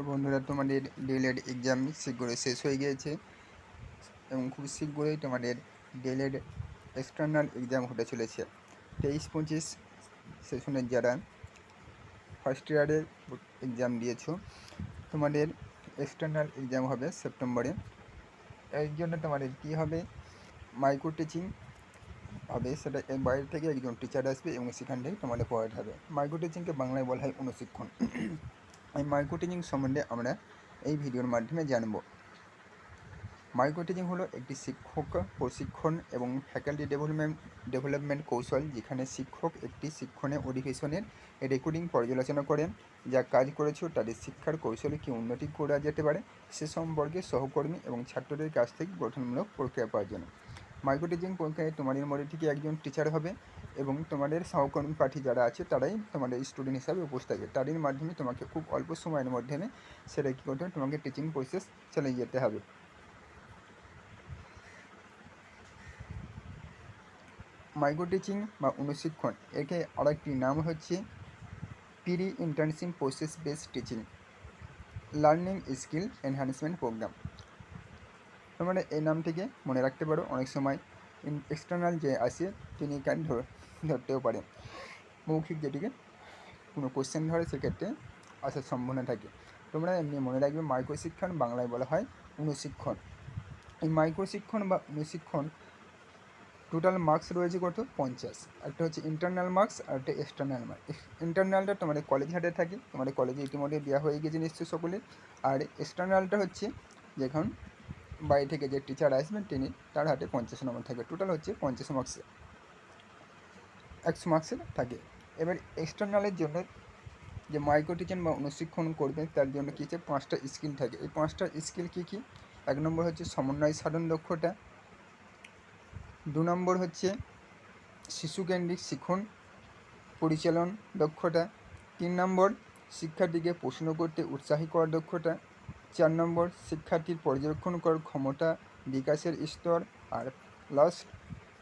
বন্ধুরা, তোমাদের D.El.Ed exam শীঘ্রই শেষ হয়ে গিয়েছে এবং খুব শীঘ্রই তোমাদের ডিএলএড এক্সটার্নাল এক্সাম হতে চলেছে। 23-25 সেশনের যারা ফার্স্ট ইয়ারের এক্সাম দিয়েছো, তোমাদের এক্সটার্নাল এক্সাম হবে সেপ্টেম্বরে। এই জন্য তোমাদের কী হবে, মাইক্রো টিচিং হবে। সেটা এর বাইরে থেকে একজন টিচার আসবে এবং সেখান থেকে তোমাদের পড়াতে হবে। মাইক্রো টিচিংকে বাংলায় বলা হয় অনুশিক্ষণ। এই মাইক্রো টিচিং সম্বন্ধে আমরা এই ভিডিওর মাধ্যমে জানব। মাইক্রো টিচিং হলো একটি শিক্ষক প্রশিক্ষণ এবং ফ্যাকাল্টি ডেভেলপমেন্ট কৌশল, যেখানে শিক্ষক একটি শিক্ষণীয় অধিবেশনের রেকর্ডিং পর্যালোচনা করেন। যা কাজ করেছো তাদের শিক্ষার কৌশলে কী উন্নতি করা যেতে পারে সে সম্পর্কে সহকর্মী এবং ছাত্রদের কাছ থেকে গঠনমূলক প্রক্রিয়া পাওয়ার জন্য। মাইক্রো টিচিং পরীক্ষায় তোমাদের মধ্যে থেকে একজন টিচার হবে এবং তোমাদের সহকর্মী পাঠী যারা আছে তারাই তোমাদের স্টুডেন্ট হিসাবে উপস্থিত থাকবে। তাদের মাধ্যমে তোমাকে খুব অল্প সময়ের মাধ্যমে সেটা কী করতে হবে, তোমাকে টিচিং প্রসেস চালিয়ে যেতে হবে। মাইক্রো টিচিং বা অনুশিক্ষণ, একে আরেকটি নাম হচ্ছে pre internship process based teaching learning skill enhancement program. তোমরা এই নাম থেকে মনে রাখতে পারো। অনেক সময় এক্সটার্নাল যে আসে তিনি ধরতেও পারেন, মৌখিক যেটিকে কোনো কোশ্চেন ধরে সেক্ষেত্রে আসার সম্ভাবনা থাকে। তোমরা এমনি মনে রাখবে, মাইক্রো শিক্ষণ বাংলায় বলা হয় অনুশিক্ষণ। এই মাইক্রো শিক্ষণ বা অনুশিক্ষণ টোটাল মার্কস রয়েছে কত, 50। একটা হচ্ছে ইন্টারনাল মার্কস আর একটা এক্সটার্নাল মার্কস। ইন্টারনালটা তোমাদের কলেজ হাটে থাকে, তোমাদের কলেজে ইতিমধ্যে দেওয়া হয়ে গেছে নিশ্চয়ই সকলে। আর এক্সটার্নালটা হচ্ছে যখন বাইরে থেকে যে টিচার আসবেন তিনি তার হাতে 50 নম্বর থাকবে। টোটাল হচ্ছে 50 মার্কসের, 100 মার্কসের থাকে। এবার এক্সটার্নালের জন্য যে মাইক্রো টিচিং বা অনুশিক্ষণ করবে তার জন্য কী হচ্ছে, 5টা স্কিল থাকে। এই 5টা স্কিল কী কী? 1 নম্বর হচ্ছে সমন্বয় সাধন দক্ষতা, 2 নম্বর হচ্ছে শিশুকেন্দ্রিক শিখন পরিচালন দক্ষতা, 3 নম্বর শিক্ষার্থীকে প্রশ্ন করতে উৎসাহী করার দক্ষতা, 4 নম্বর শিক্ষার্থীর পর্যবেক্ষণ করার ক্ষমতা বিকাশের স্তর, আর লাস্ট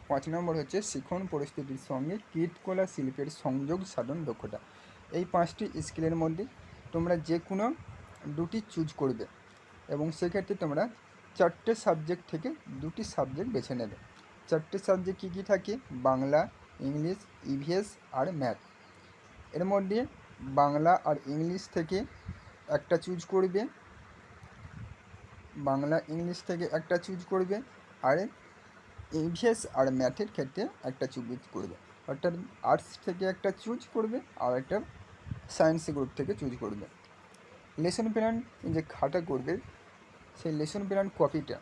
5 নম্বর হচ্ছে শিখন পরিস্থিতির সঙ্গে কৃতকলা শিল্পের সংযোগ সাধন দক্ষতা। এই 5টি স্কিলের মধ্যে তোমরা যে কোনো 2টি চুজ করবে এবং সেক্ষেত্রে তোমরা 4টে সাবজেক্ট থেকে 2টি সাবজেক্ট বেছে নেবে। 4টে সাবজেক্ট কী কী থাকে, বাংলা, ইংলিশ, ইভিএস আর ম্যাথ। এর মধ্যে বাংলা আর ইংলিশ থেকে একটা চুজ করবে, বাংলা ইংলিশ থেকে একটা চুজ করবে, আর ইভিএস আর ম্যাথের ক্ষেত্রে একটা চুজ করবে। অর্থাৎ আর্টস থেকে একটা চুজ করবে আর একটা সায়েন্স গ্রুপ থেকে চুজ করবে। লেসন প্ল্যান যে খাতা করবে, সেই লেসন প্ল্যান কপিটা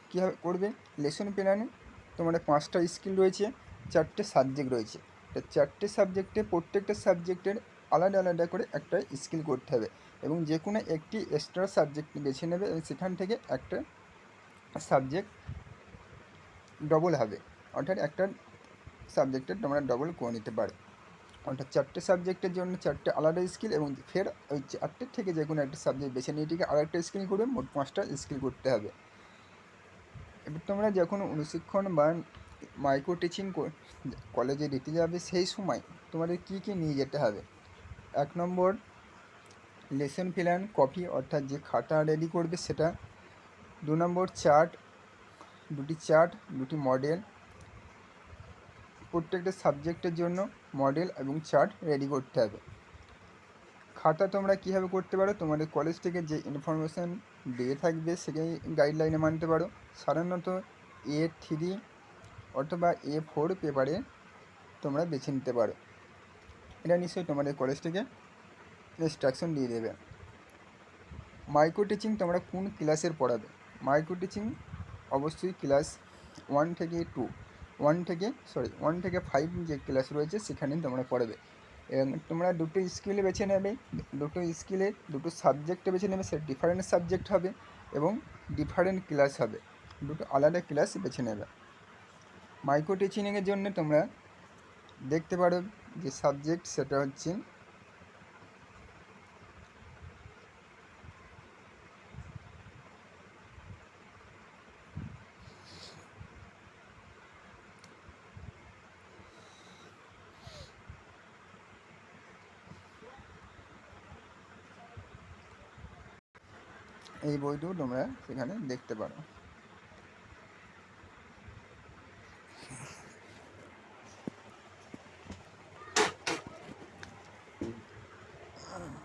কীভাবে করবে, লেসন প্ল্যানে তোমার 5টা স্কিল রয়েছে, 4টে সাবজেক্ট রয়েছে। তা 4টে সাবজেক্টে প্রত্যেকটা সাবজেক্টের আলাদা আলাদা করে একটা স্কিল করতে হবে এবং যে কোনো একটি এক্সট্রা সাবজেক্ট বেছে নেবে এবং সেখান থেকে একটা সাবজেক্ট ডবল হবে। অর্থাৎ একটা সাবজেক্টের তোমরা ডবল করে নিতে পারো। অর্থাৎ 4টে সাবজেক্টের জন্য 4টে আলাদা স্কিল এবং ফের ওই 4টের থেকে যে কোনো একটা সাবজেক্ট বেছে নিয়ে এটিকে আরেকটা স্কিল করবে, মোট 5টা স্কিল করতে হবে। এবার তোমরা যখন অনুশিক্ষণ বা মাইক্রো টিচিং কলেজে দিতে যাবে সেই সময় তোমাদের কী কী নিয়ে যেতে হবে। 1 নম্বর লেসন প্ল্যান কপি, অর্থাৎ যে খাতা রেডি করবে সেটা। 2 নম্বর চার্ট, 2টি চার্ট, 2টি মডেল, প্রত্যেকটা সাবজেক্টের জন্য মডেল এবং চার্ট রেডি করতে হবে। খাতা তোমরা কীভাবে করতে পারো, তোমাদের কলেজ থেকে যে ইনফরমেশান দিয়ে থাকবে সেই গাইডলাইনে মানতে পারো। সাধারণত A3 অথবা A4 পেপারে তোমরা বেছে নিতে পারো। এটা নিশ্চয়ই তোমাদের কলেজ থেকে ইনস্ট্রাকশন দিয়ে দেবে। মাইক্রো টিচিং তোমরা কোন ক্লাসের পড়াবে, মাইক্রো টিচিং অবশ্যই ক্লাস 1 থেকে 5 যে ক্লাস রয়েছে সেখানে তোমরা পড়াবে। এবং তোমরা 2টো স্কিল বেছে নেবে, 2টো স্কিলে 2টো সাবজেক্টে বেছে নেবে, সে ডিফারেন্ট সাবজেক্ট হবে এবং ডিফারেন্ট ক্লাস হবে, 2টো আলাদা ক্লাস বেছে নেবে। মাইক্রো টিচিংয়ের জন্য তোমরা দেখতে পারো যে সাবজেক্ট সেটা হচ্ছে এই বইটিও তোমরা সেখানে দেখতে পারো।